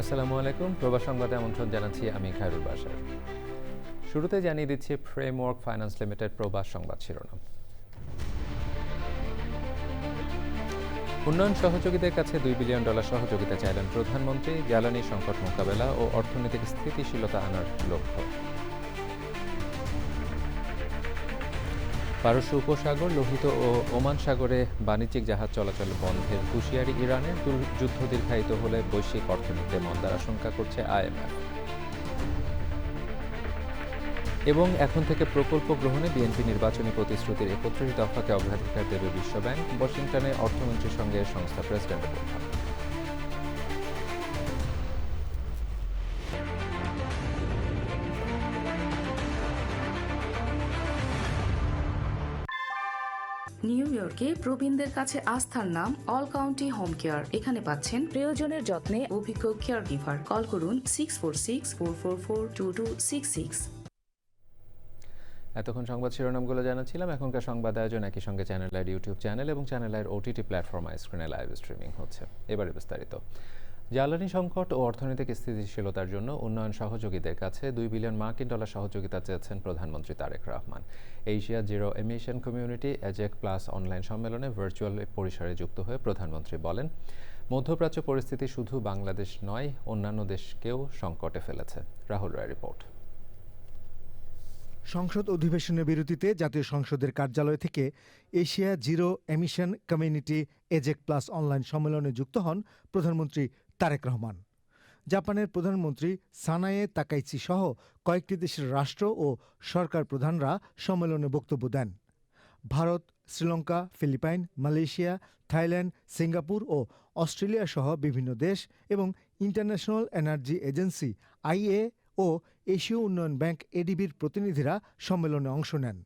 আসসালামু আলাইকুম। প্রবাস সংবাদে আমন্ত্রণ জানাচ্ছি আমি খায়রুল বাশার। শুরুতে জানিয়ে দিচ্ছি ফ্রেমওয়ার্ক ফাইন্যান্স লিমিটেড প্রবাস সংবাদ শিরোনাম। উন্নয়ন সহযোগীদের কাছে $2 বিলিয়ন সহযোগিতা চাইলেন প্রধানমন্ত্রী। জ্বালানি সংকট মোকাবেলা ও অর্থনৈতিক স্থিতিশীলতা আনার লক্ষ্য। পারস্য উপসাগর, লোহিত ও ওমান সাগরে বাণিজ্যিক জাহাজ চলাচল বন্ধের হুঁশিয়ারি ইরানের। যুদ্ধ দীর্ঘায়িত হলে বৈশ্বিক অর্থনীতিতে মন্দার আশঙ্কা করছে IMF। এবং এখন থেকে প্রকল্প গ্রহণে বিএনপি নির্বাচনী প্রতিশ্রুতির 31 দফাকে অগ্রাধিকার দেবে বিশ্বব্যাংক। ওয়াশিংটনে অর্থমন্ত্রীর সঙ্গে সংস্থা প্রেসিডেন্টের বৈঠক। নিউ ইয়র্কে প্রবীণদের কাছে আস্থার নাম অল কাউন্টি হোম কেয়ার। এখানে পাচ্ছেন প্রিয়জনের যত্নে অভিজ্ঞ কেয়ার গিভার। কল করুন 646-444-2266। এতক্ষণ সংবাদ শিরোনামগুলো জানাচ্ছিলাম। এখনকার সংবাদ আয়োজন একই সঙ্গে চ্যানেল আইয়ের ইউটিউব চ্যানেল এবং চ্যানেল আইয়ের OTT প্ল্যাটফর্ম স্ক্রিনে লাইভ স্ট্রিমিং হচ্ছে। এবারে বিস্তারিত। জ্বালানি সংকট ও অর্থনৈতিক স্থিতিশীলতার জন্য উন্নয়ন সহযোগীদের কাছে $2 বিলিয়ন সহযোগিতা চেয়েছেন প্রধানমন্ত্রী Tarique Rahman. Asia zero emission community এজেক প্লাস অনলাইন সম্মেলনে ভার্চুয়াল পরিসরে যুক্ত হয়ে প্রধানমন্ত্রী বলেন, মধ্যপ্রাচ্য পরিস্থিতি শুধু বাংলাদেশ নয়, অন্যান্য দেশকেও সংকটে ফেলেছে। রাহুল রায় রিপোর্ট। সংসদ অধিবেশনের বিরতিতে জাতীয় সংসদের কার্যালয় থেকে এশিয়া জিরো এমিশন কমিউনিটি এজেক প্লাস অনলাইন সম্মেলনে যুক্ত হন প্রধানমন্ত্রী তারেক রহমান। জাপানের প্রধানমন্ত্রী সানায়ে তাকাইচি সহ কয়েকটি দেশের রাষ্ট্র ও সরকার প্রধানরা সম্মেলনে বক্তব্য দেন। Bharat, Sri Lanka, Philippines, Malaysia, Thailand, Singapore ও অস্ট্রেলিয়া সহ বিভিন্ন দেশ এবং ইন্টারন্যাশনাল এনার্জি এজেন্সি IA ও এশীয় উন্নয়ন ব্যাংক ADBর প্রতিনিধিরা সম্মেলনে অংশ নেন।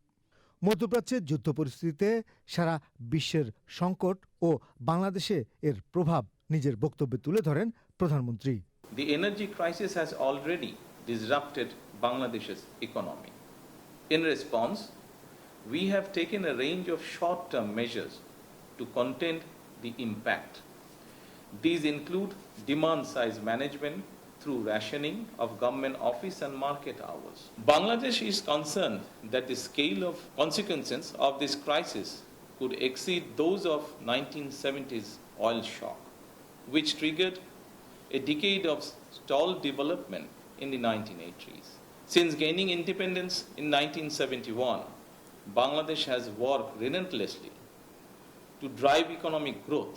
মধ্যপ্রাচ্যের যুদ্ধ পরিস্থিতিতে সারা বিশ্বের সংকট ও বাংলাদেশে এর প্রভাব নিজের বক্তব্যে তুলে ধরেন প্রধানমন্ত্রী। The energy crisis has already disrupted Bangladesh's economy. In response, we have taken a range of short-term measures to contain the impact. These include demand-side management through rationing of government office and market hours. Bangladesh is concerned that the scale of consequences of this crisis could exceed those of 1970s oil shock, which triggered a decade of stalled development in the 1980s. Since gaining independence in 1971, Bangladesh has worked relentlessly to drive economic growth,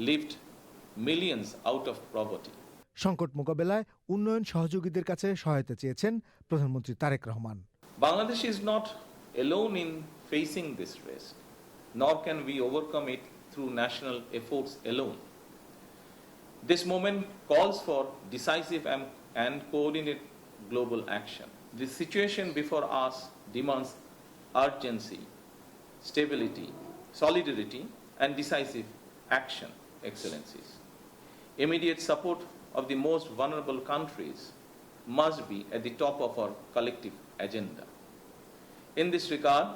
lift millions out of poverty. সংকট মোকাবেলায় উন্নয়ন সহযোগীদের কাছে সহায়তা চেয়েছেন প্রধানমন্ত্রী Tarique Rahman. Bangladesh is not alone in facing this risk, nor can we overcome it through national efforts alone. This moment calls for decisive and coordinated global action. The situation before us demands urgency, stability, solidarity, and decisive action, Excellencies. Immediate support of the most vulnerable countries must be at the top of our collective agenda. In this regard,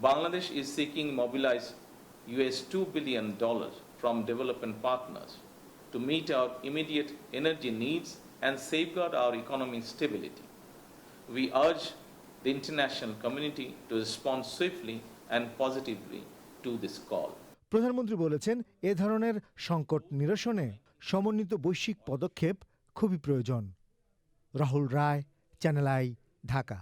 Bangladesh is seeking to mobilize $2 billion from development partners to meet our immediate energy needs and safeguard our economic stability. We urge the international community to respond swiftly and positively to this call. প্রধানমন্ত্রী বলেছেন, এ ধরনের সংকট নিরসনে সমন্বিত বৈশ্বিক পদক্ষেপ খুবই প্রয়োজন। রাহুল রায়, চ্যানেল আই, ঢাকা।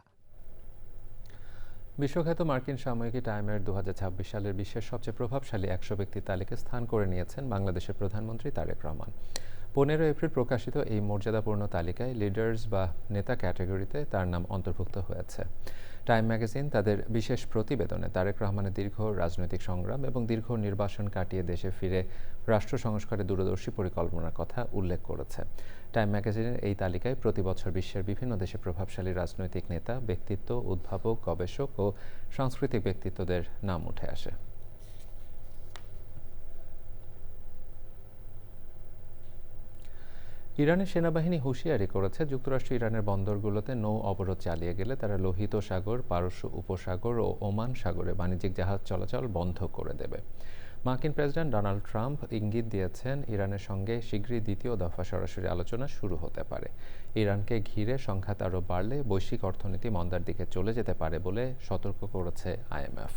বিশ্বখ্যাত মার্কিন সাময়িকী টাইমের 2026 সালের বিশ্বের সবচেয়ে প্রভাবশালী 100 ব্যক্তির তালিকায় স্থান করে নিয়েছেন বাংলাদেশের প্রধানমন্ত্রী তারেক রহমান। 15 এপ্রিল প্রকাশিত এই মর্যাদাপূর্ণ তালিকায় লিডার্স বা নেতা ক্যাটাগরিতে তার নাম অন্তর্ভুক্ত হয়েছে। টাইম ম্যাগাজিন তাদের বিশেষ প্রতিবেদনে তারেক রহমানের দীর্ঘ রাজনৈতিক সংগ্রাম এবং দীর্ঘ নির্বাসন কাটিয়ে দেশে ফিরে রাষ্ট্র সংস্কারে দূরদর্শী পরিকল্পনার কথা উল্লেখ করেছে। টাইম ম্যাগাজিনের এই তালিকায় প্রতি বছর বিশ্বের বিভিন্ন দেশে প্রভাবশালী রাজনৈতিক নেতা, ব্যক্তিত্ব, উদ্ভাবক, গবেষক ও সাংস্কৃতিক ব্যক্তিত্বদের নাম উঠে আসে। ইরানের সেনাবাহিনী হুঁশিয়ারি করেছে, যুক্তরাষ্ট্র ইরানের বন্দরগুলোতে নৌ অবরোধ চালিয়ে গেলে তারা লোহিত সাগর, পারস্য উপসাগর ও ওমান সাগরে বাণিজ্যিক জাহাজ চলাচল বন্ধ করে দেবে। মার্কিন প্রেসিডেন্ট ডোনাল্ড ট্রাম্প ইঙ্গিত দিয়েছেন ইরানের সঙ্গে শীঘ্রই দ্বিতীয় দফা সরাসরি আলোচনা শুরু হতে পারে। ইরানকে ঘিরে সংঘাত আরও বাড়লে বৈশ্বিক অর্থনীতি মন্দার দিকে চলে যেতে পারে বলে সতর্ক করেছে IMF।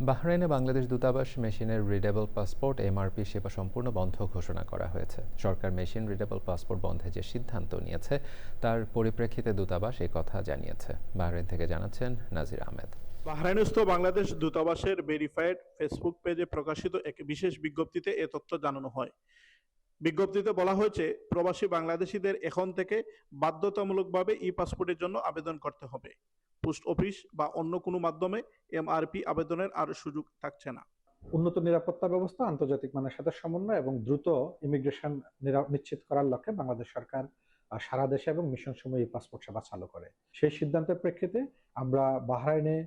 বাহরাইনে বাংলাদেশ দূতাবাস মেশিনের রিডেবল পাসপোর্ট MRP সেবা সম্পূর্ণ বন্ধ ঘোষণা করা হয়েছে। সরকার মেশিন রিডেবল পাসপোর্ট বন্ধে যে সিদ্ধান্ত নিয়েছে তার পরিপ্রেক্ষিতে দূতাবাস এই কথা জানিয়েছে। বাহরাইন থেকে জানাচ্ছেন নাজির আহমেদ। বাহরাইনস্থ বাংলাদেশ দূতাবাসের ভেরিফাইড ফেসবুক পেজে প্রকাশিত এক বিশেষ বিজ্ঞপ্তিতে এ তথ্য জানানো হয়। বিজ্ঞপ্তিতে বলা হয়েছে, প্রবাসী বাংলাদেশিদের এখন থেকে বাধ্যতামূলকভাবে পাসপোর্টের জন্য আবেদন করতে হবে। পোস্ট অফিস বা অন্য কোনো মাধ্যমে MRP আবেদনের আর সুযোগ থাকছে না। উন্নত নিরাপত্তা ব্যবস্থা, আন্তর্জাতিক মানের সাথে সমন্বয় এবং দ্রুত ইমিগ্রেশন নিশ্চিত করার লক্ষ্যে বাংলাদেশ সরকার সারা দেশে এবং মিশন সময় পাসপোর্ট সেবা চালু করে। সেই সিদ্ধান্তের প্রেক্ষিতে আমরা বাহরাইনে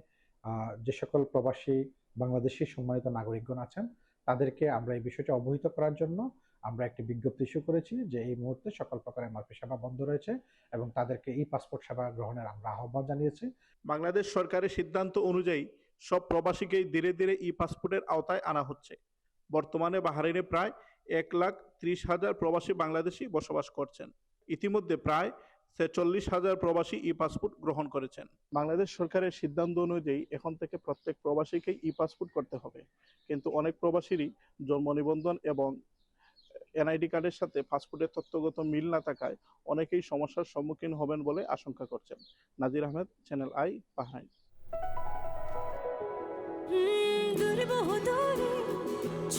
যে সকল প্রবাসী বাংলাদেশি সম্মানিত নাগরিকগণ আছেন তাদেরকে আমরা এই বিষয়টি অবহিত করার জন্য আমরা একটি বিজ্ঞপ্তি ইস্যু করেছি যে এই মুহূর্তে সকল প্রকার MRP সেবা বন্ধ রয়েছে এবং তাদেরকে পাসপোর্ট সেবা গ্রহণের আমরা আহ্বান জানিয়েছি। বাংলাদেশ সরকারের সিদ্ধান্ত অনুযায়ী সব প্রবাসীকেই ধীরে ধীরে পাসপোর্টের আওতায় আনা হচ্ছে। বর্তমানে বাহরাইনে প্রায় 1,30,000 প্রবাসী বাংলাদেশি বসবাস করছেন। ইতিমধ্যে প্রায় 46,000 প্রবাসী পাসপোর্ট গ্রহণ করেছেন। বাংলাদেশ সরকারের সিদ্ধান্ত অনুযায়ী এখন থেকে প্রত্যেক প্রবাসীকেই পাসপোর্ট করতে হবে, কিন্তু অনেক প্রবাসীরই জন্ম নিবন্ধন এবং NID কার্ডের সাথে পাসপোর্টের তথ্যগত মিল না থাকায় অনেকেই সমস্যার সম্মুখীন হবেন বলে আশঙ্কা করছেন। নাজির আহমেদ, চ্যানেল আই, বাহরাইন।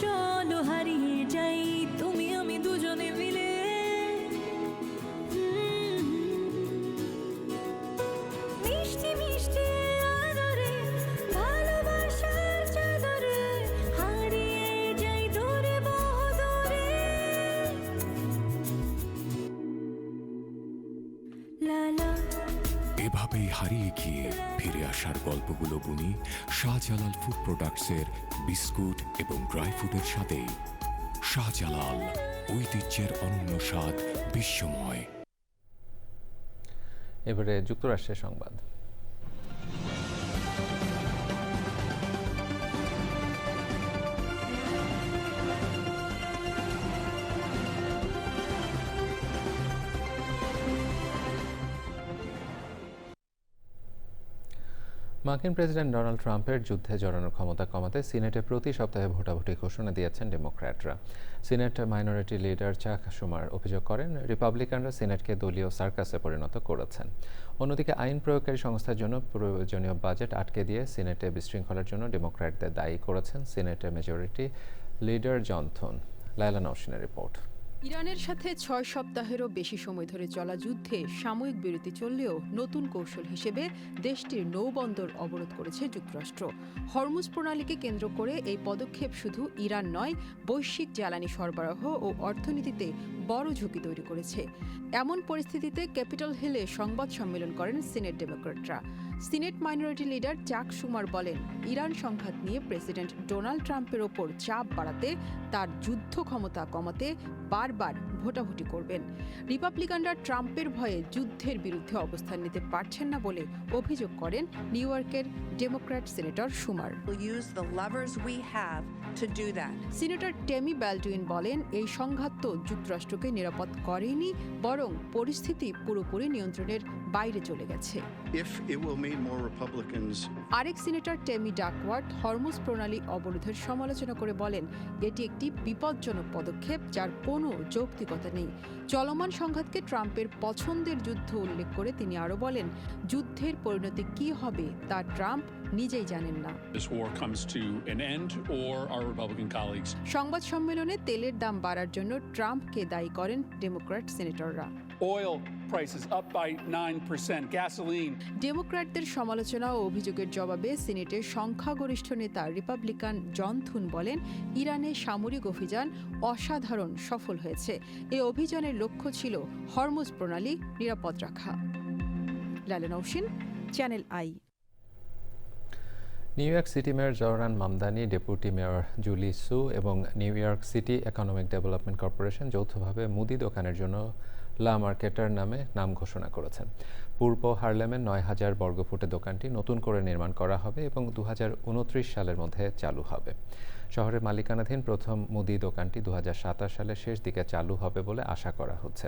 চলো হারিয়ে যাই তুমি আমি দুজনে মিলে, মিষ্টি মিষ্টি আদরে ভালোবাসার চাদরে হারিয়ে যাই দূরে বহুদূরে। লালা এভাবেই হারিয়ে গিয়ে ফিরে আসার গল্পগুলো বুনি শাহজালাল ফুড প্রোডাক্টসের বিস্কুট এবং ড্রাই ফ্রুটের সাথে। শাহজালাল, ঐতিহ্যের অনন্য স্বাদ, বিশ্বময়। এবারে যুক্তরাষ্ট্রের সংবাদ। মার্কিন প্রেসিডেন্ট ডোনাল্ড ট্রাম্পের যুদ্ধে জড়ানোর ক্ষমতা কমাতে সিনেটে প্রতি সপ্তাহে ভোটাভুটি ঘোষণা দিয়েছেন ডেমোক্র্যাটরা। সিনেট মাইনরিটি লিডার চাক শুমার অভিযোগ করেন, রিপাবলিকানরা সিনেটকে দলীয় সার্কাসে পরিণত করেছেন। অন্যদিকে আইন প্রয়োগকারী সংস্থার জন্য প্রয়োজনীয় বাজেট আটকে দিয়ে সিনেটে বিশৃঙ্খলার জন্য ডেমোক্র্যাটদের দায়ী করেছেন সিনেটের majority leader John Thune. Laila নওশিনের রিপোর্ট। ইরানের সাথে 6 সপ্তাহেরও বেশি সময় ধরে চলা যুদ্ধে সাময়িক বিরতি চললেও নতুন কৌশল হিসেবে দেশটির নৌবন্দর অবরোধ করেছে যুক্তরাষ্ট্র। হরমুজ প্রণালীকে কেন্দ্র করে এই পদক্ষেপ শুধু ইরান নয়, বৈশ্বিক জ্বালানি সরবরাহ ও অর্থনীতিতে বড় ঝুঁকি তৈরি করেছে। এমন পরিস্থিতিতে ক্যাপিটল হিলে সংবাদ সম্মেলন করেন সিনেট ডেমোক্র্যাটরা। সিনেট মাইনরিটি লিডার চাক শুমার বলেন, ইরান সংঘাত নিয়ে প্রেসিডেন্ট ডোনাল্ড ট্রাম্পের ওপর চাপ বাড়াতে তার যুদ্ধ ক্ষমতা কমাতে বারবার ভোটাভুটি করবেন। রিপাবলিকানরা ট্রাম্পের ভয়ে যুদ্ধের বিরুদ্ধে অবস্থান নিতে পারছেন না বলে অভিযোগ করেন নিউ ইয়র্কের Democrat senator Schumer. Senator Tammy Baldwin বলেন, এই সংঘাত তো যুক্তরাষ্ট্রকে নিরাপদ করেনি, বরং পরিস্থিতি পুরোপুরি নিয়ন্ত্রণের বাইরে চলে গেছে। আরেক সিনেটর টেমি ডাকওয়ার্থ হরমুজ প্রণালী অবরোধের সমালোচনা করে বলেন, এটি একটি বিপজ্জনক পদক্ষেপ যার কোনো যৌক্তিকতা নেই। চলমান সংঘাতকে ট্রাম্পের পছন্দের যুদ্ধ উল্লেখ করে তিনি আরও বলেন, যুদ্ধের পরিণতি কি হবে তা ট্রাম্প নিজেই জানেন না। সংবাদ সম্মেলনে তেলের দাম বাড়ার জন্য ট্রাম্পকে দায়ী করেন ডেমোক্র্যাট সিনেটররা। ডেমোক্র্যাটদের সমালোচনা ও অভিযোগের জবাবে সিনেটের সংখ্যাগরিষ্ঠ নেতা রিপাবলিকান জন থুন বলেন, ইরানে সামরিক অভিযান অসাধারণ সফল হয়েছে। এই অভিযানের লক্ষ্য ছিল হরমুজ প্রণালী নিরাপদ রাখা। Laila Nowshin, channel i. New York City mayor Zohran Mamdani, deputy mayor Julie Su এবং New York City economic development corporation যৌথভাবে মুদি দোকানের জন্য লা মার্কেটার নামে নাম ঘোষণা করেছেন। পূর্ব হার্লেমের ৯,০০০ বর্গফুটে দোকানটি নতুন করে নির্মাণ করা হবে এবং 2029 সালের মধ্যে চালু হবে। শহরের মালিকানাধীন প্রথম মুদি দোকানটি 2027 সালের শেষ দিকে চালু হবে বলে আশা করা হচ্ছে।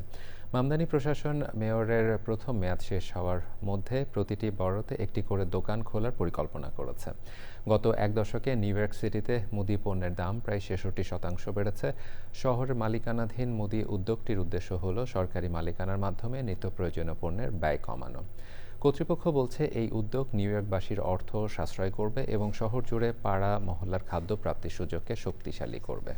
মামদানি প্রশাসন মেয়রের প্রথম মেয়াদ শেষ হওয়ার মধ্যে প্রতিটি বড়তে একটি করে দোকান খোলার পরিকল্পনা করেছে। গত এক দশকে নিউ ইয়র্ক সিটিতে মুদি পণ্যের দাম প্রায় 66% বেড়েছে। শহরের মালিকানাধীন মুদি উদ্যোগটির উদ্দেশ্য হল সরকারি মালিকানার মাধ্যমে নিত্য প্রয়োজনীয় পণ্যের ব্যয় কমানো। কর্তৃপক্ষ বলছে এই উদ্যোগ নিউ ইয়র্কবাসীর অর্থ সাশ্রয় করবে এবং শহর জুড়ে পাড়া মহল্লার খাদ্য প্রাপ্তির সুযোগকে শক্তিশালী করবে।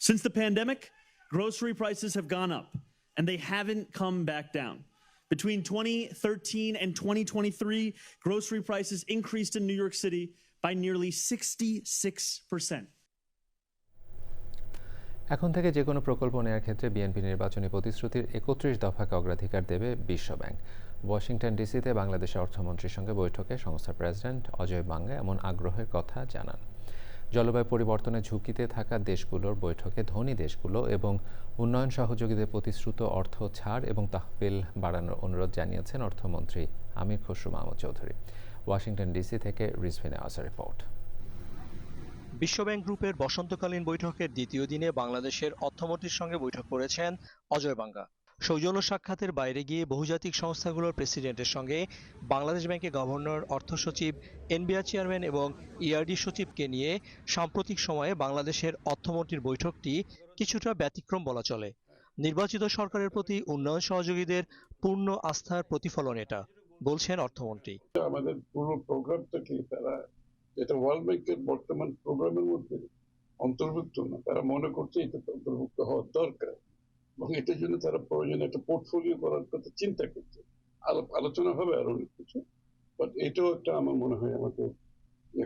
Since the pandemic, grocery prices have gone up, and they haven't come back down. Between 2013 and 2023, grocery prices increased in New York City by nearly 66%. এখন থেকে যে কোনো প্রকল্প নেওয়ার ক্ষেত্রে বিএনপি নির্বাচনী প্রতিশ্রুতির 31 দফাকে অগ্রাধিকার দেবে বিশ্বব্যাংক। ওয়াশিংটন ডিসিতে বাংলাদেশের অর্থমন্ত্রীর সঙ্গে বৈঠকে সংস্থার প্রেসিডেন্ট অজয় বাঙ্গা এমন আগ্রহের কথা জানান। জলবায়ু পরিবর্তনের ঝুঁকিতে থাকা দেশগুলোর বৈঠকে ধনী দেশগুলো এবং উন্নয়ন সহযোগীদের প্রতিশ্রুত অর্থ ছাড় এবং তহবিল বাড়ানোর অনুরোধ জানিয়েছেন অর্থমন্ত্রী আমির খসরু মাহমুদ চৌধুরী। ওয়াশিংটন ডিসি থেকে রিজভিন আওয়াজের রিপোর্ট। বিশ্বব্যাংক গ্রুপের বসন্তকালীন বৈঠকের দ্বিতীয় দিনে বাংলাদেশের অর্থমন্ত্রীর সঙ্গে বৈঠক করেছেন অজয় বাঙ্গা। সৌজন্য সাক্ষাতের বাইরে গিয়ে বহুজাতিক সংস্থাগুলোর প্রেসিডেন্টের সঙ্গে বাংলাদেশ ব্যাংকের গভর্নর, অর্থ সচিব, এনবিআর চেয়ারম্যান এবং ইআরডি সচিবকে নিয়ে সাম্প্রতিক সময়ে বাংলাদেশের অর্থমন্ত্রীর বৈঠকটি কিছুটা ব্যতিক্রম বলা চলে। নির্বাচিত সরকারের প্রতি উন্নয়ন সহযোগীদের পূর্ণ আস্থার প্রতিফলন এটা, বলছেন অর্থমন্ত্রী। আমাদের পুরো প্রোগ্রামটাকে তারা যেটা ওয়ার্ল্ড ব্যাংকের বর্তমান প্রোগ্রামের মধ্যে অন্তর্ভুক্ত না, তারা মনে করছে এটা অন্তর্ভুক্ত হওয়া দরকার এবং এটার জন্য তারা প্রয়োজনে একটা পোর্টফোলিও করার কথা চিন্তা করছে। আলোচনা হবে আর অনেক কিছু, বাট এটাও একটা আমার মনে হয় আমাদের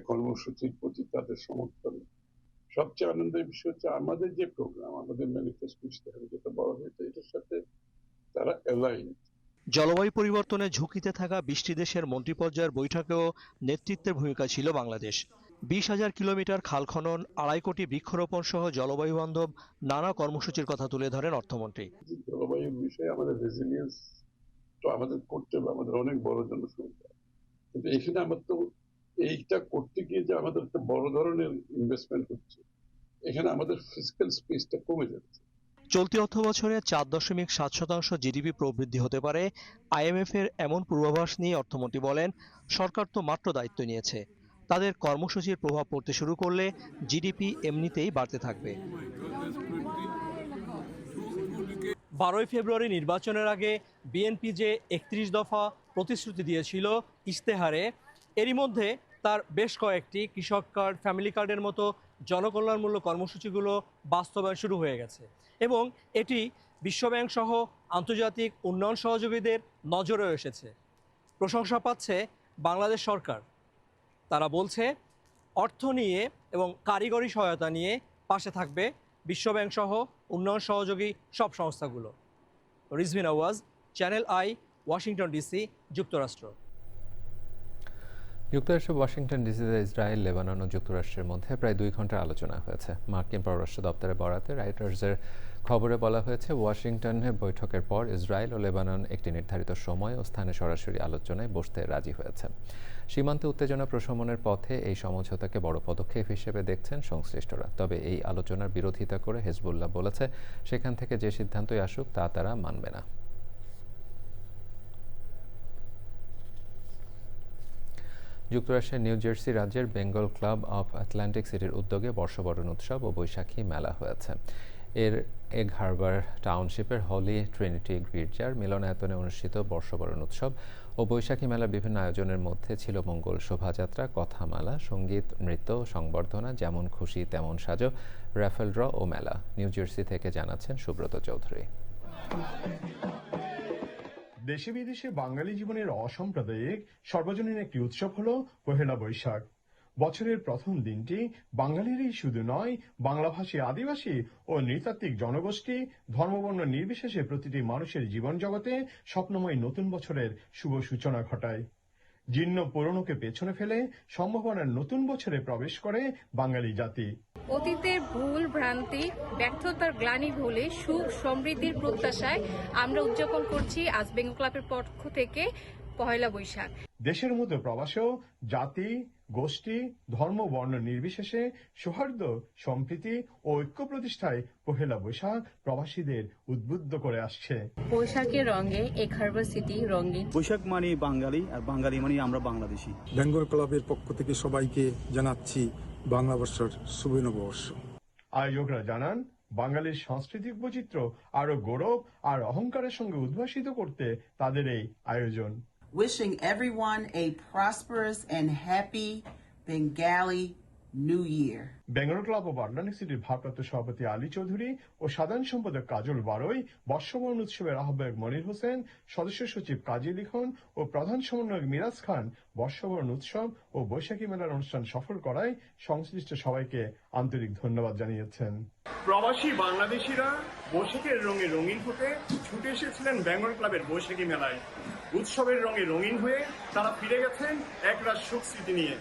কর্মসূচির প্রতি তাদের সমর্থন। সবচেয়ে আনন্দের বিষয় হচ্ছে আমাদের যে প্রোগ্রাম, আমাদের ম্যানিফেস্টো যেটা বলা হয়েছে, এটার সাথে তারা অ্যালাইন। জলবায়ু পরিবর্তনের ঝুঁকিতে থাকা 20টি দেশের মন্ত্রী পর্যায়ের বৈঠকেও নেতৃত্বের ভূমিকা ছিল বাংলাদেশ। 20,000 কিলোমিটার খাল খনন, 2.5 কোটি বৃক্ষরোপণ সহ জলবায়ু বান্ধব নানা কর্মসূচির কথা তুলে ধরেন অর্থমন্ত্রী। জলবায়ুর বিষয়ে আমাদের রেজিলিয়েন্স তো আমাদের করতে হবে, আমাদের অনেক বড় জনসংখ্যা, কিন্তু এখানে আমার তো এইটা করতে গিয়ে যে আমাদের একটা বড় ধরনের ইনভেস্টমেন্ট হচ্ছে, এখানে আমাদের ফিজিক্যাল স্পেসটা কমে যাচ্ছে। চলতি অর্থবছরে 4.7% জিডিপি প্রবৃদ্ধি হতে পারে আইএমএফ এর এমন পূর্বাভাস নিয়ে অর্থমন্ত্রী বলেন, সরকার তো মাত্র দায়িত্ব নিয়েছে, তাদের কর্মসূচির প্রভাব পড়তে শুরু করলে জিডিপি এমনিতেই বাড়তে থাকবে। 12 ফেব্রুয়ারি নির্বাচনের আগে বিএনপি যে 31 দফা প্রতিশ্রুতি দিয়েছিল ইশতেহারে, এরই মধ্যে তার বেশ কয়েকটি কৃষক কার্ড, ফ্যামিলি কার্ডের মতো জনকল্যাণমূলক কর্মসূচিগুলো বাস্তবায়ন শুরু হয়ে গেছে এবং এটি বিশ্বব্যাংক সহ আন্তর্জাতিক উন্নয়ন সহযোগীদের নজরে এসেছে। প্রশংসা পাচ্ছে বাংলাদেশ সরকার। তারা বলছে অর্থ নিয়ে এবং কারিগরি সহায়তা নিয়ে পাশে থাকবে বিশ্বব্যাংক সহ উন্নয়ন সহযোগী সব সংস্থাগুলো। রিজভিন আওয়াজ, চ্যানেল আই, ওয়াশিংটন ডিসি, যুক্তরাষ্ট্র। যুক্তরাষ্ট্রের ওয়াশিংটন ডিসিতে ইসরায়েল, লেবানন ও যুক্তরাষ্ট্রের মধ্যে প্রায় 2 ঘন্টার আলোচনা হয়েছে। মার্কিন পররাষ্ট্র দপ্তরের বরাতে রাইটার্সের খবরে বলা হয়েছে, ওয়াশিংটনের বৈঠকের পর ইসরায়েল ও লেবানন একটি নির্ধারিত সময় ও স্থানে সরাসরি আলোচনায় বসতে রাজি হয়েছে। সীমান্তে উত্তেজনা প্রশমনের পথে এই সমঝোতাকে বড় পদক্ষেপ হিসেবে দেখছেন সংশ্লিষ্টরা। তবে এই আলোচনার বিরোধিতা করে হেজবুল্লাহ বলেছে, সেখান থেকে যে সিদ্ধান্তই আসুক তা তারা মানবে না। যুক্তরাষ্ট্রের নিউ জার্সি রাজ্যের বেঙ্গল ক্লাব অফ আটলান্টিক সিটির উদ্যোগে বর্ষবরণ উৎসব ও বৈশাখী মেলা হয়েছে। এর এগ হারবার টাউনশিপের হলি ট্রিনিটি গির্জার মিলনায়তনে অনুষ্ঠিত বর্ষবরণ উৎসব ও বৈশাখী মেলার বিভিন্ন আয়োজনের মধ্যে ছিল মঙ্গল শোভাযাত্রা, কথামালা, সঙ্গীত, নৃত্য, সংবর্ধনা, যেমন খুশি তেমন সাজো, র্যাফেল ড্র ও মেলা। নিউ জার্সি থেকে জানাচ্ছেন সুব্রত চৌধুরী। দেশে বিদেশে বাঙালি জীবনের অসাম্প্রদায়িক সর্বজনীন একটি উৎসব হলো পহেলা বৈশাখ। বছরের প্রথম দিনটি বাঙালিরই শুধু নয়, বাংলাভাষী, আদিবাসী ও নৃতাত্ত্বিক জনগোষ্ঠী, ধর্মবর্ণ নির্বিশেষে প্রতিটি মানুষের জীবন জগতে স্বপ্নময় নতুন বছরের শুভ সূচনা ঘটায়। জীর্ণ পুরনোকে পেছনে ফেলে সম্ভাবনার নতুন বছরে প্রবেশ করে বাঙালি জাতি। অতীতের ভুল ভ্রান্তি ব্যর্থতার গ্লানি ভুলে সুখ সমৃদ্ধির প্রত্যাশায় আমরা উদযাপন করছি আজ বেঙ্গল ক্লাবের পক্ষ থেকে পহেলা বৈশাখ। দেশের মধ্যে প্রবাসেও জাতি, গোষ্ঠী, ধর্ম, বর্ণ নির্বিশেষে সৌহার্দ্য, সম্প্রীতি ও ঐক্য প্রতিষ্ঠায় পহেলা বৈশাখ প্রবাসীদের উদ্বুদ্ধ করে আসছে। বৈশাখের রঙে এক হারবার সিটি রঙিন। বৈশাখ মানে বাঙালি, আর বাঙালি মানে আমরা বাংলাদেশি। বেঙ্গল ক্লাবের পক্ষ থেকে সবাইকে জানাচ্ছি বাংলা বর্ষের শুভ নববর্ষ। আয়োজকরা জানান, বাঙালির সাংস্কৃতিক বৈচিত্র্য আরো গৌরব আর অহংকারের সঙ্গে উদ্ভাসিত করতে তাদের এই আয়োজন। Wishing everyone a prosperous and happy Bengali New Year. Bengal club of Atlantic সিটির ভারপ্রাপ্ত সভাপতি আলী চৌধুরী ও সাধারণ সম্পাদক কাজল বারোই, বর্ষবরণ উৎসবের আহ্বায়ক মনির হোসেন, সদস্য সচিব কাজী লিখন ও প্রধান সমন্বয়ক মিরাজ খান বর্ষবরণ উৎসব ও বৈশাখী মেলার অনুষ্ঠান সফল করায় সংশ্লিষ্ট সবাইকে আন্তরিক ধন্যবাদ জানিয়েছেন। প্রবাসী বাংলাদেশিরা বৈশাখের রঙে রঙিন হতে ছুটে এসেছিলেন বেঙ্গল ক্লাবের বৈশাখী মেলায়। উৎসবের রঙে রঙিন হয়ে তারা ফিরে গেছেন একরাশ সুখ স্মৃতি নিয়ে।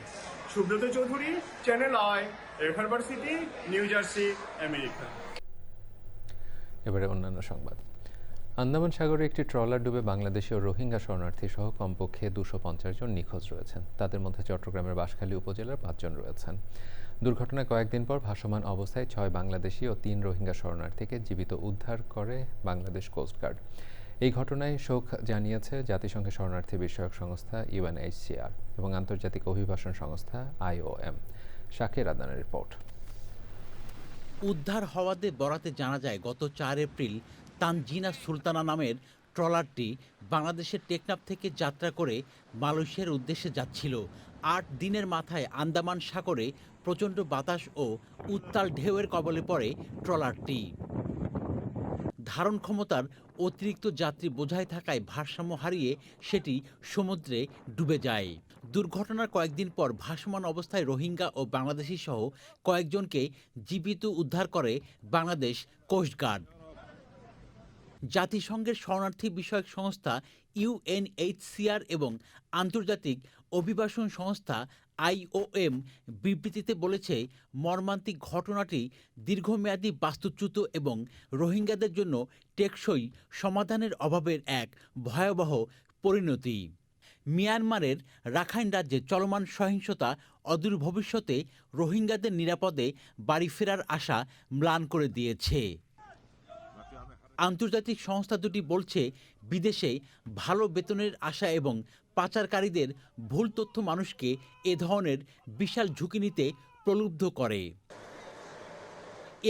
Subrata Chowdhury, channel I, Harbour city, new jersey, America. এবারে অন্যান্য সংবাদ। আন্দামান সাগরে একটি ট্রলার ডুবে বাংলাদেশি ও রোহিঙ্গা শরণার্থী সহ কমপক্ষে 250 জন নিখোঁজ রয়েছেন। তাদের মধ্যে চট্টগ্রামের বাঁশখালী উপজেলার 5 জন রয়েছেন। দুর্ঘটনার কয়েকদিন পর ভাসমান অবস্থায় 6 বাংলাদেশি ও 3 রোহিঙ্গা শরণার্থীকে জীবিত উদ্ধার করে বাংলাদেশ কোস্টগার্ড। এই ঘটনায় শোক জানিয়েছে জাতিসংঘের শরণার্থী বিষয়ক সংস্থা UNHCR এবং আন্তর্জাতিক অভিবাসন সংস্থা IOM। শাকির আদনানের রিপোর্ট। উদ্ধার হওয়াতে বরাতে জানা যায়, গত 4 এপ্রিল তানজিনা সুলতানা নামের ট্রলারটি বাংলাদেশের টেকনাফ থেকে যাত্রা করে মালয়েশিয়ার উদ্দেশ্যে যাচ্ছিল। 8 দিনের মাথায় আন্দামান সাগরে প্রচণ্ড বাতাস ও উত্তাল ঢেউয়ের কবলে পড়ে ট্রলারটি। ধারণ ক্ষমতার অতিরিক্ত যাত্রী বোঝাই থাকায় ভারসাম্য হারিয়ে সেটি সমুদ্রে ডুবে যায়। দুর্ঘটনার কয়েকদিন পর ভাসমান অবস্থায় রোহিঙ্গা ও বাংলাদেশি সহ কয়েকজনকে জীবিত উদ্ধার করে বাংলাদেশ কোস্টগার্ড। জাতিসংঘের শরণার্থী বিষয়ক সংস্থা UNHCR এবং আন্তর্জাতিক অভিবাসন সংস্থা IOM বিবৃতিতে বলেছে, মর্মান্তিক ঘটনাটি দীর্ঘমেয়াদী বাস্তুচ্যুত এবং রোহিঙ্গাদের জন্য টেকসই সমাধানের অভাবের এক ভয়াবহ পরিণতি। মিয়ানমারের রাখাইন রাজ্যে চলমান সহিংসতা অদূর ভবিষ্যতে রোহিঙ্গাদের নিরাপদে বাড়ি ফেরার আশা ম্লান করে দিয়েছে। আন্তর্জাতিক সংস্থা দুটি বলছে, বিদেশে ভালো বেতনের আশা এবং পাচারকারীদের ভুল তথ্য মানুষকে এ ধরনের বিশাল ঝুঁকি নিতে প্রলুব্ধ করে।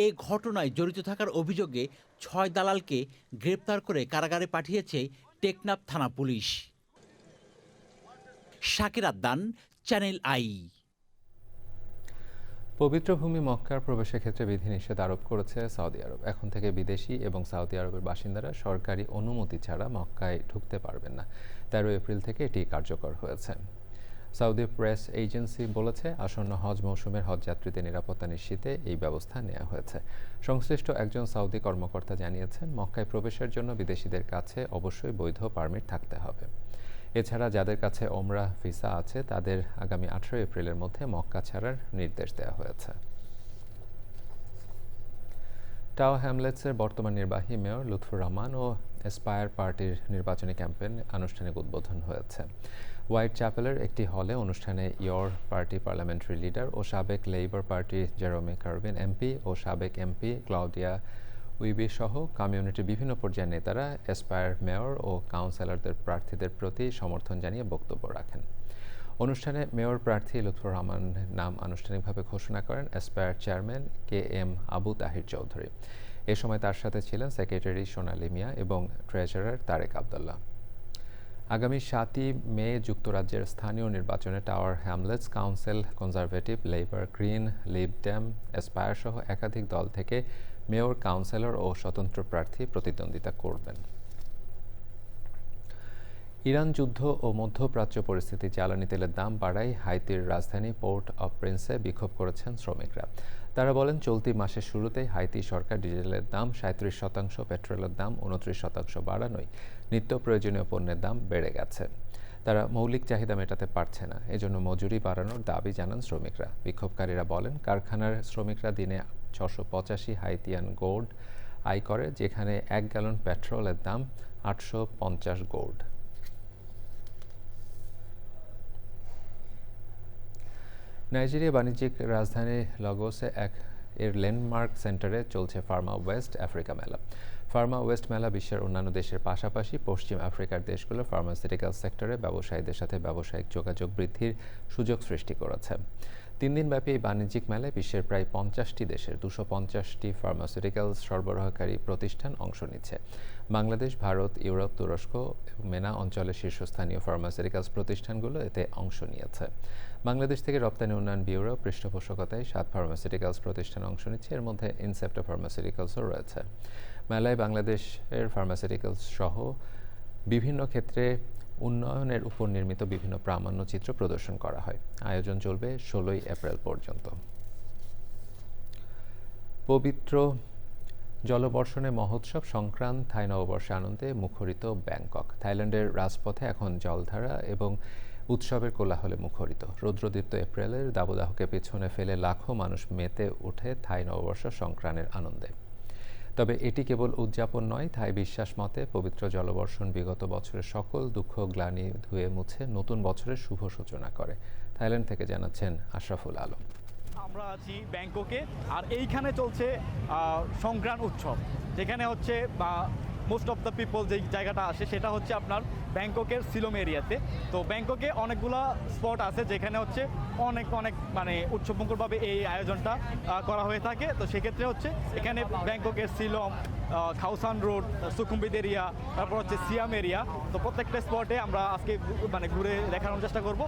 এ ঘটনায় জড়িত থাকার অভিযোগে 6 দালালকে গ্রেপ্তার করে কারাগারে পাঠিয়েছে টেকনাফ থানা police. Shakir Adnan, channel I. পবিত্র ভূমি মক্কার প্রবেশের ক্ষেত্রে বিধিনিষেধ আরোপ করেছে সৌদি আরব। এখন থেকে বিদেশি এবং সৌদি আরবের বাসিন্দারা সরকারি অনুমতি ছাড়া মক্কায় ঢুকতে পারবেন না। 13 এপ্রিল থেকে এটি কার্যকর হয়েছে। সৌদি প্রেস এজেন্সি বলেছে, আসন্ন হজ মৌসুমের হজযাত্রীদের নিরাপত্তা নিশ্চিতে এই ব্যবস্থা নেওয়া হয়েছে। সংশ্লিষ্ট একজন সৌদি কর্মকর্তা জানিয়েছেন, মক্কায় প্রবেশের জন্য বিদেশিদের কাছে অবশ্যই বৈধ পারমিট থাকতে হবে। এছাড়া যাদের কাছে ওমরাহ ভিসা আছে তাদের আগামী 18 এপ্রিলের মধ্যে মক্কা ছাড়ার নির্দেশ দেওয়া হয়েছে। টাওয়ার হ্যামলেটসের বর্তমান নির্বাহী মেয়র লুৎফুর রহমান ও এসপায়ার পার্টির নির্বাচনী ক্যাম্পেইন আনুষ্ঠানিক উদ্বোধন হয়েছে। হোয়াইট চ্যাপেলের একটি হলে অনুষ্ঠানে ইয়র পার্টি পার্লামেন্টারি লিডার ও সাবেক লেবার পার্টির জেরমি কারভিন এমপি ও সাবেক এমপি ক্লাউডিয়া উইবি সহ কমিউনিটির বিভিন্ন পর্যায়ের নেতারা এসপায়ার মেয়র ও কাউন্সিলরদের প্রার্থীদের প্রতি সমর্থন জানিয়ে বক্তব্য রাখেন। অনুষ্ঠানে মেয়র প্রার্থী লুৎফুর রহমানের নাম আনুষ্ঠানিকভাবে ঘোষণা করেন Aspire chairman KM Abu Tahir Chowdhury. এ সময় তার সাথে ছিলেন সেক্রেটারি সোনালী মিয়া এবং ট্রেজারার তারেক আবদুল্লাহ। আগামী 7 মে যুক্তরাজ্যের স্থানীয় নির্বাচনে Tower Hamlets council Conservative, Labour, Green, Lib Dem, Aspire সহ একাধিক দল থেকে মেয়র, কাউন্সিলর ও স্বতন্ত্র প্রার্থী প্রতিদ্বন্দ্বিতা করবেন। ইরান যুদ্ধ ও মধ্যপ্রাচ্য পরিস্থিতি জ্বালানি তেলের দাম বাড়ায় হাইতির রাজধানী পোর্ট অব প্রিন্সে বিক্ষোভ করেছেন শ্রমিকরা। তারা বলেন, চলতি মাসের শুরুতেই হাইতি সরকার ডিজেলের দাম 37%, পেট্রোলের দাম 29% বাড়ানোয় নিত্য প্রয়োজনীয় পণ্যের দাম বেড়ে গেছে। তারা মৌলিক চাহিদা মেটাতে পারছে না, এজন্য মজুরি বাড়ানোর দাবি জানান শ্রমিকরা। বিক্ষোভকারীরা বলেন, কারখানার শ্রমিকরা দিনে 685 হাইতিয়ান গোল্ড আয় করে, যেখানে 1 গ্যালন পেট্রোলের দাম 850 গোল্ড। নাইজেরিয়া বাণিজ্যিক রাজধানী লগোসে এর ল্যান্ডমার্ক সেন্টারে চলছে ফার্মা ওয়েস্ট আফ্রিকা মেলা। ফার্মা ওয়েস্ট মেলা বিশ্বের অন্যান্য দেশের পাশাপাশি পশ্চিম আফ্রিকার দেশগুলো ফার্মাসিউটিক্যাল সেক্টরে ব্যবসায়ীদের সাথে ব্যবসায়িক যোগাযোগ বৃদ্ধির সুযোগ সৃষ্টি করেছে। 3 দিনব্যাপী এই বাণিজ্যিক মেলায় বিশ্বের প্রায় 50টি দেশের 250টি ফার্মাসিউটিক্যাল সরবরাহকারী প্রতিষ্ঠান অংশ নিচ্ছে। বাংলাদেশ, ভারত, ইউরোপ, তুরস্ক এবং মেনা অঞ্চলের শীর্ষস্থানীয় ফার্মাসিউটিক্যালস প্রতিষ্ঠানগুলো এতে অংশ নিয়েছে। বাংলাদেশ থেকে রপ্তানি উন্নয়ন ব্যুরো পৃষ্ঠপোষকতায় 7 ফার্মাসিউটিক্যালস প্রতিষ্ঠান অংশ নিচ্ছে, এর মধ্যে ইনসেপ্টা ফার্মাসিউটিক্যালসও রয়েছে। মেলায় বাংলাদেশের ফার্মাসিউটিক্যালস সহ বিভিন্ন ক্ষেত্রে উন্নয়নের উপর নির্মিত বিভিন্ন প্রামাণ্যচিত্র প্রদর্শন করা হয়। আয়োজন চলবে 16 এপ্রিল পর্যন্ত। পবিত্র জলবর্ষণের মহোৎসব সংক্রান্ত থাই নববর্ষে আনন্দে মুখরিত ব্যাংকক। থাইল্যান্ডের রাজপথে এখন জলধারা এবং উৎসবের কোলাহলে মুখরিত। রৌদ্রদীপ্ত এপ্রিলের দাবদাহকে পেছনে ফেলে লাখো মানুষ মেতে ওঠে থাই নববর্ষ সংক্রান্তের আনন্দে। তবে এটি কেবল উদযাপন নয়, থাই বিশ্বাস মতে পবিত্র জলবর্ষণ বিগত বছরের সকল দুঃখ গ্লানি ধুয়ে মুছে নতুন বছরের শুভ সূচনা করে। থাইল্যান্ড থেকে জানাচ্ছেন আশরাফুল আলম। আমরা আছি ব্যাংককে, আর এইখানে চলছে সংক্রান্ত উৎসব, যেখানে হচ্ছে মোস্ট অফ দ্য পিপল যে জায়গাটা আসে সেটা হচ্ছে আপনার ব্যাংককের সিলোম এরিয়াতে। তো ব্যাংককে অনেকগুলা স্পট আছে যেখানে হচ্ছে অনেক মানে উৎসবমুখরভাবে এই আয়োজনটা করা হয়ে থাকে। তো সেক্ষেত্রে হচ্ছে এখানে ব্যাংককের সিলম, খাউসান রোড, সুকুমবিদ এরিয়া, তারপর হচ্ছে সিয়াম এরিয়া, তো প্রত্যেকটা স্পটে আমরা আজকে মানে ঘুরে দেখানোর চেষ্টা করব।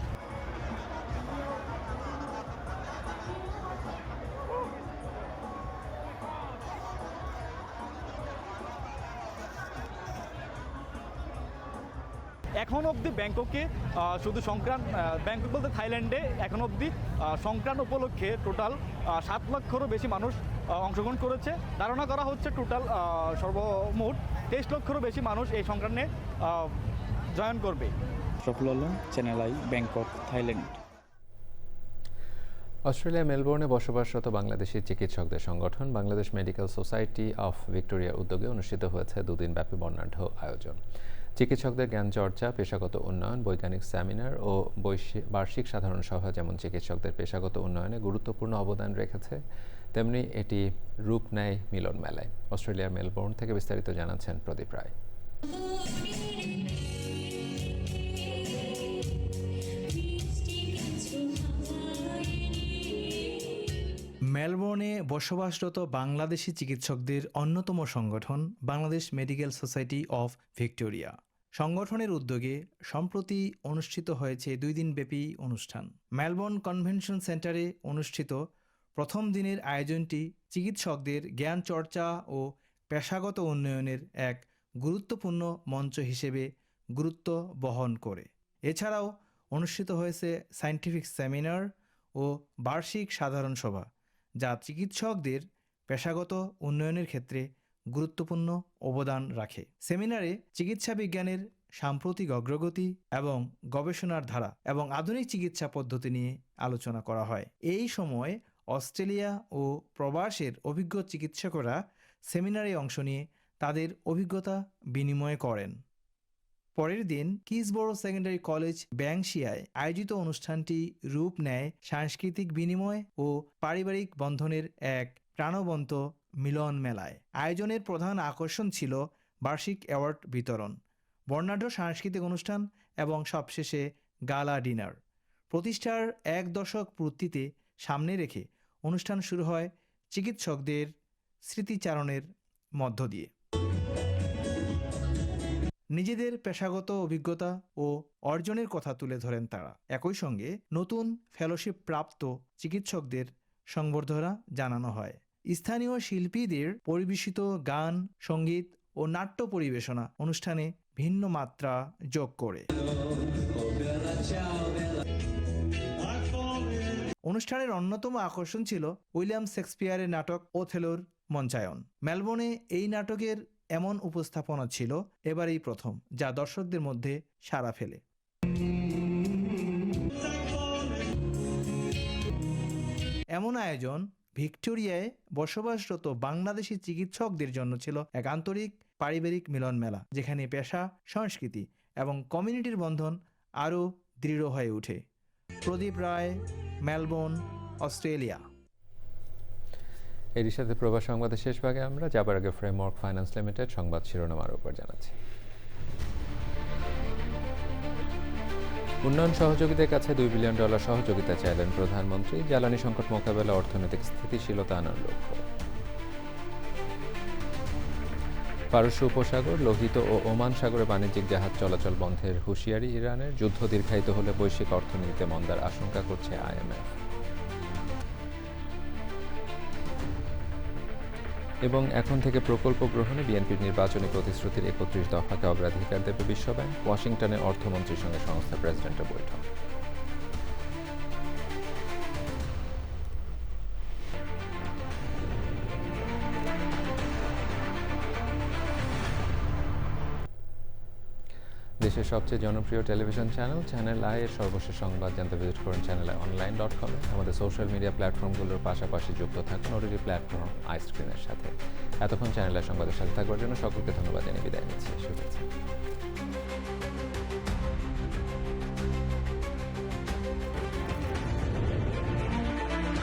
এখন অবধি ব্যাংককে শুধু সংক্রান্ত, ব্যাংকক বলতে থাইল্যান্ডে এখন অবধি সংক্রান্ত উপলক্ষে টোটাল 7 লক্ষেরও বেশি মানুষ অংশগ্রহণ করেছে। ধারণা করা হচ্ছে টোটাল সর্বমোট 23 লক্ষেরও বেশি মানুষ এই সংক্রান্তে জয়েন করবে। Ashraful Alam, channel i, Bangkok, Thailand. Australia মেলবোর্নে বসবাসরত বাংলাদেশি চিকিৎসকদের সংগঠন বাংলাদেশ মেডিকেল সোসাইটি অফ ভিক্টোরিয়ার উদ্যোগে অনুষ্ঠিত হয়েছে 2 দিনব্যাপী বর্ণাঢ্য আয়োজন। চিকিৎসকদের জ্ঞান চর্চা, পেশাগত উন্নয়ন, বৈজ্ঞানিক সেমিনার ও বার্ষিক সাধারণ সভা যেমন চিকিৎসকদের পেশাগত উন্নয়নে গুরুত্বপূর্ণ অবদান রেখেছে, তেমনি এটি রূপ নেয় মিলন মেলায়। অস্ট্রেলিয়ার মেলবোর্ন থেকে বিস্তারিত জানাচ্ছেন প্রদীপ রায়। মেলবোর্নে বসবাসরত বাংলাদেশি চিকিৎসকদের অন্যতম সংগঠন Bangladesh medical society of Victoria. সংগঠনের উদ্যোগে সম্প্রতি অনুষ্ঠিত হয়েছে 2 দিনব্যাপী অনুষ্ঠান। মেলবোর্ন কনভেনশন সেন্টারে অনুষ্ঠিত প্রথম দিনের আয়োজনটি চিকিৎসকদের জ্ঞান চর্চা ও পেশাগত উন্নয়নের এক গুরুত্বপূর্ণ মঞ্চ হিসেবে গুরুত্ব বহন করে। এছাড়াও অনুষ্ঠিত হয়েছে সায়েন্টিফিক সেমিনার ও বার্ষিক সাধারণ সভা, যা চিকিৎসকদের পেশাগত উন্নয়নের ক্ষেত্রে গুরুত্বপূর্ণ অবদান রাখে। সেমিনারে চিকিৎসা বিজ্ঞানের সাম্প্রতিক অগ্রগতি এবং গবেষণার ধারা এবং আধুনিক চিকিৎসা পদ্ধতি নিয়ে আলোচনা করা হয়। এই সময় অস্ট্রেলিয়া ও প্রবাসের অভিজ্ঞ চিকিৎসকরা সেমিনারে অংশ নিয়ে তাদের অভিজ্ঞতা বিনিময় করেন। পরের দিন কিসবরো সেকেন্ডারি কলেজ ব্যাংশিয়ায় আয়োজিত অনুষ্ঠানটি রূপ নেয় সাংস্কৃতিক বিনিময় ও পারিবারিক বন্ধনের এক প্রাণবন্ত মিলন মেলায়। আয়োজনের প্রধান আকর্ষণ ছিল বার্ষিক অ্যাওয়ার্ড বিতরণ, বর্ণাঢ্য সাংস্কৃতিক অনুষ্ঠান এবং সবশেষে গালা ডিনার। প্রতিষ্ঠার 1 দশক পূর্তিতে সামনে রেখে অনুষ্ঠান শুরু হয় চিকিৎসকদের স্মৃতিচারণের মধ্য দিয়ে। নিজেদের পেশাগত অভিজ্ঞতা ও অর্জনের কথা তুলে ধরেন তারা। একই সঙ্গে নতুন ফেলোশিপ প্রাপ্ত চিকিৎসকদের সংবর্ধনা জানানো হয়। স্থানীয় শিল্পীদের পরিবেশিত গান, সঙ্গীত ও নাট্য পরিবেশনা অনুষ্ঠানে ভিন্ন মাত্রা যোগ করে। অনুষ্ঠানের অন্যতম আকর্ষণ ছিল উইলিয়াম শেক্সপিয়ারের নাটক ওথেলোর মঞ্চায়ন। মেলবোর্নে এই নাটকের এমন উপস্থাপনা ছিল এবারেই প্রথম, যা দর্শকদের মধ্যে সাড়া ফেলে। এমন আয়োজন ভিক্টোরিয়ায় বসবাসরত বাংলাদেশি চিকিৎসকদের জন্য ছিল এক আন্তরিক পারিবারিক মিলন মেলা, যেখানে পেশা, সংস্কৃতি এবং কমিউনিটির বন্ধন আরও দৃঢ় হয়ে ওঠে। প্রদীপ রায়, মেলবোর্ন, অস্ট্রেলিয়া। এরই সাথে প্রবাস সংবাদের শেষ ভাগে আমরা যাবার আগে ফ্রেমওয়ার্ক ফাইন্যান্স লিমিটেড সংবাদ শিরোনামার উপর জানাচ্ছি। উন্নয়ন সহযোগীদের কাছে $2 বিলিয়ন সহযোগিতা চাইলেন প্রধানমন্ত্রী। জ্বালানি সংকট মোকাবেলা অর্থনৈতিক স্থিতিশীলতা আনার লক্ষ্য। পারস্য উপসাগর, লোহিত ও ওমান সাগরে বাণিজ্যিক জাহাজ চলাচল বন্ধের হুঁশিয়ারি ইরানের। যুদ্ধ দীর্ঘায়িত হলে বৈশ্বিক অর্থনীতিতে মন্দার আশঙ্কা করছে IMF। এবং এখন থেকে প্রকল্প গ্রহণে বিএনপির নির্বাচনী প্রতিশ্রুতির 31 দফাকে অগ্রাধিকার দেবে বিশ্বব্যাংক। ওয়াশিংটনে অর্থমন্ত্রীর সঙ্গে সংস্থা প্রেসিডেন্টের বৈঠক। দেশের সবচেয়ে জনপ্রিয় টেলিভিশন চ্যানেল আই এর সর্বশেষ সংবাদ জানতে ভিজিট করুন channelionline.com। আমাদের সোশ্যাল মিডিয়া প্ল্যাটফর্মগুলোর পাশাপাশি যুক্ত থাকুন ওটিটি প্ল্যাটফর্ম আইস্ক্রিনের সাথে। এতক্ষণ চ্যানেল আই সংবাদের সাথে থাকবার জন্য সকলকে ধন্যবাদ জানিয়ে বিদায় নিচ্ছি। শুভেচ্ছা।